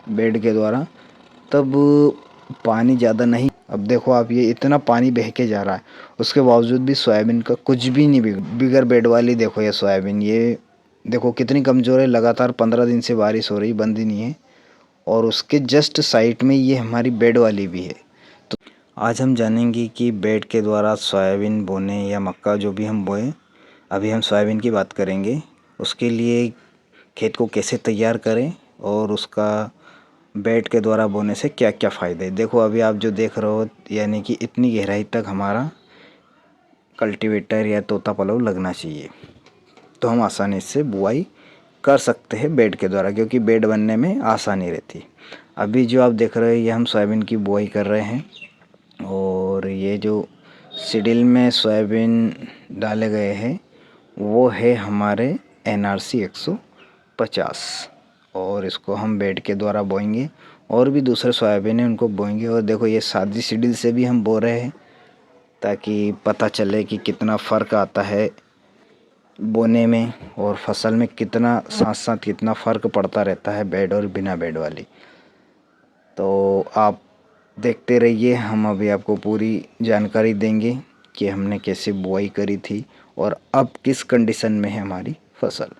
Bed के द्वारा, तब पानी ज़्यादा नहीं। अब देखो आप, ये इतना पानी बह के जा रहा है, उसके बावजूद भी सोयाबीन का कुछ भी नहीं बिगड़ बेड वाली। देखो ये सोयाबीन, ये देखो कितनी कमज़ोर है। लगातार 15 दिन से बारिश हो रही, बंद ही नहीं है। और उसके जस्ट साइड में ये हमारी बेड वाली भी है। तो आज हम जानेंगे कि बेड के द्वारा सोयाबीन बोने या मक्का जो भी हम बोएं, अभी हम सोयाबीन की बात करेंगे। उसके लिए खेत को कैसे तैयार करें और उसका बेड के द्वारा बोने से क्या क्या फ़ायदे। देखो अभी आप जो देख रहे हो, यानी कि इतनी गहराई तक हमारा कल्टीवेटर या तोता पलव लगना चाहिए, तो हम आसानी से बुआई कर सकते हैं बेड के द्वारा, क्योंकि बेड बनने में आसानी रहती। अभी जो आप देख रहे हो, ये हम सोयाबीन की बुआई कर रहे हैं। और ये जो सीडील में सोयाबीन डाले गए हैं वो है हमारे NRC 150, और इसको हम बेड के द्वारा बोएंगे। और भी दूसरे सोयाबीन है उनको बोएंगे। और देखो ये सादी सीडील से भी हम बो रहे हैं, ताकि पता चले कि कितना फ़र्क आता है बोने में और फसल में, कितना साथ साथ कितना फ़र्क पड़ता रहता है बेड और बिना बेड वाली। तो आप देखते रहिए, हम अभी आपको पूरी जानकारी देंगे कि हमने कैसे बुआई करी थी और अब किस कंडीशन में है हमारी फसल।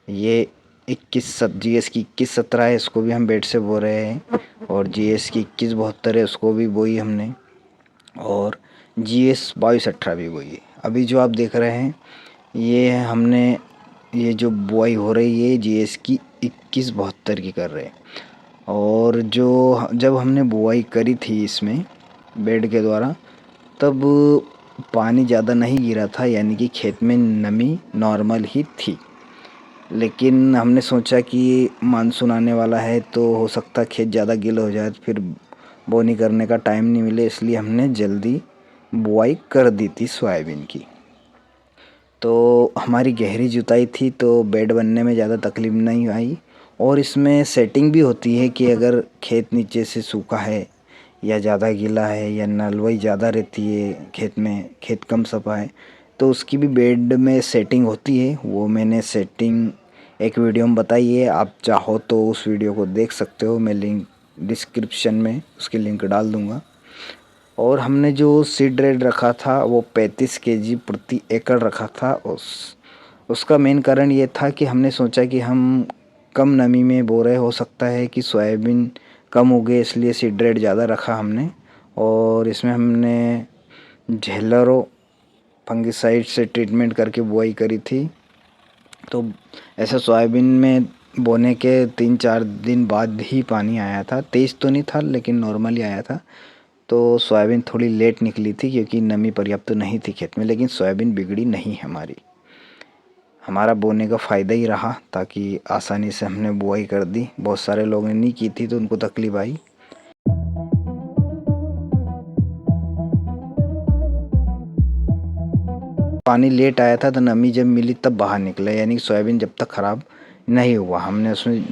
ये 21 GS की 2117 है, इसको भी हम बेड से बो रहे हैं। और GS की 2172 है, उसको भी बोई हमने। और GS 2218 भी बोई है। अभी जो आप देख रहे हैं, ये हमने ये जो बुआई हो रही है GS की 2172 की कर रहे हैं। और जो जब हमने बुआई करी थी इसमें बेड के द्वारा, तब पानी ज़्यादा नहीं गिरा था, यानी कि खेत में नमी नॉर्मल ही थी। लेकिन हमने सोचा कि मानसून आने वाला है, तो हो सकता है खेत ज़्यादा गीला हो जाए, तो फिर बोनी करने का टाइम नहीं मिले, इसलिए हमने जल्दी बुआई कर दी थी सोयाबीन की। तो हमारी गहरी जुताई थी, तो बेड बनने में ज़्यादा तकलीफ नहीं आई। और इसमें सेटिंग भी होती है कि अगर खेत नीचे से सूखा है या ज़्यादा गीला है या नलवाई ज़्यादा रहती है खेत में, खेत कम सफा है, तो उसकी भी बेड में सेटिंग होती है। वो मैंने सेटिंग एक वीडियो में बताई है, आप चाहो तो उस वीडियो को देख सकते हो। मैं लिंक डिस्क्रिप्शन में उसकी लिंक डाल दूँगा। और हमने जो सीड रेट रखा था वो 35 kg प्रति एकड़ रखा था। उसका मेन कारण ये था कि हमने सोचा कि हम कम नमी में बो रहे, हो सकता है कि सोयाबीन कम उगे, इसलिए सीड रेट ज़्यादा रखा हमने। और इसमें हमने झेलरो फंगिसाइड से ट्रीटमेंट करके बुआई करी थी। तो ऐसा सोयाबीन में बोने के 3-4 दिन बाद ही पानी आया था, तेज़ तो नहीं था लेकिन नॉर्मली आया था। तो सोयाबीन थोड़ी लेट निकली थी, क्योंकि नमी पर्याप्त तो नहीं थी खेत में। लेकिन सोयाबीन बिगड़ी नहीं हमारी, हमारा बोने का फ़ायदा ही रहा, ताकि आसानी से हमने बुआई कर दी। बहुत सारे लोगों ने नहीं की थी तो उनको तकलीफ आई। पानी लेट आया था, तो नमी जब मिली तब बाहर निकला, यानी कि सोयाबीन जब तक ख़राब नहीं हुआ। हमने उसमें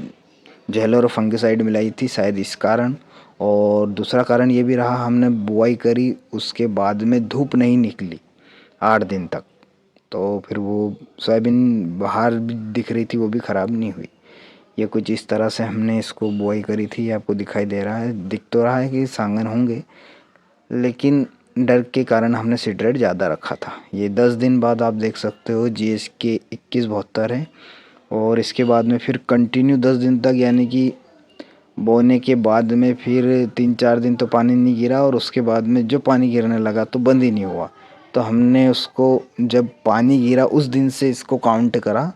जेलर और फंगिसाइड मिलाई थी, शायद इस कारण। और दूसरा कारण ये भी रहा, हमने बुआई करी उसके बाद में धूप नहीं निकली 8 दिन तक, तो फिर वो सोयाबीन बाहर भी दिख रही थी, वो भी ख़राब नहीं हुई। ये कुछ इस तरह से हमने इसको बुआई करी थी। आपको दिखाई दे रहा है, दिख तो रहा है कि सांगन होंगे, लेकिन डर के कारण हमने सीड रेट ज़्यादा रखा था। ये 10 दिन बाद आप देख सकते हो GS के 2172 है। और इसके बाद में फिर कंटिन्यू 10 दिन तक, यानी कि बोने के बाद में फिर 3-4 दिन तो पानी नहीं गिरा, और उसके बाद में जो पानी गिरने लगा तो बंद ही नहीं हुआ। तो हमने उसको, जब पानी गिरा उस दिन से इसको काउंट करा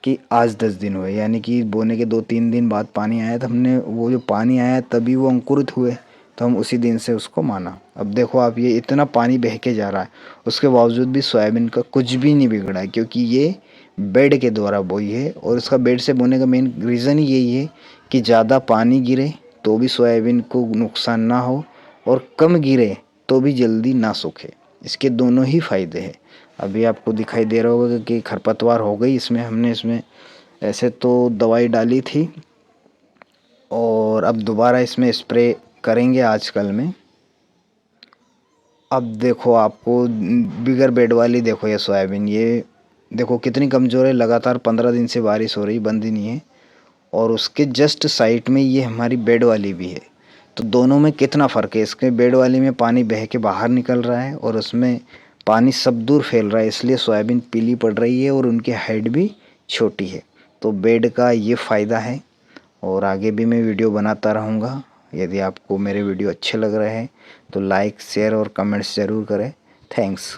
कि आज 10 दिन हुए, यानी कि बोने के 2-3 दिन बाद पानी आया, तो हमने वो जो पानी आया तभी वो अंकुरित हुए, तो हम उसी दिन से उसको माना। अब देखो आप, ये इतना पानी बह के जा रहा है, उसके बावजूद भी सोयाबीन का कुछ भी नहीं बिगड़ा है, क्योंकि ये बेड के द्वारा बोई है। और इसका बेड से बोने का मेन रीज़न ही यही है कि ज़्यादा पानी गिरे तो भी सोयाबीन को नुकसान ना हो, और कम गिरे तो भी जल्दी ना सूखे। इसके दोनों ही फ़ायदे हैं। अभी आपको दिखाई दे रहा होगा कि खरपतवार हो गई इसमें, हमने इसमें ऐसे तो दवाई डाली थी, और अब दोबारा इसमें स्प्रे करेंगे आजकल में। अब देखो आपको बिगर बेड वाली, देखो ये सोयाबीन, ये देखो कितनी कमज़ोर है। लगातार 15 दिन से बारिश हो रही, बंद ही नहीं है। और उसके जस्ट साइड में ये हमारी बेड वाली भी है। तो दोनों में कितना फ़र्क है, इसके बेड वाली में पानी बह के बाहर निकल रहा है और उसमें पानी सब दूर फैल रहा है, इसलिए सोयाबीन पीली पड़ रही है और उनकी हाइट भी छोटी है। तो बेड का ये फ़ायदा है और आगे भी मैं वीडियो बनाता रहूँगा। यदि आपको मेरे वीडियो अच्छे लग रहे हैं तो लाइक शेयर और कमेंट्स ज़रूर करें। थैंक्स।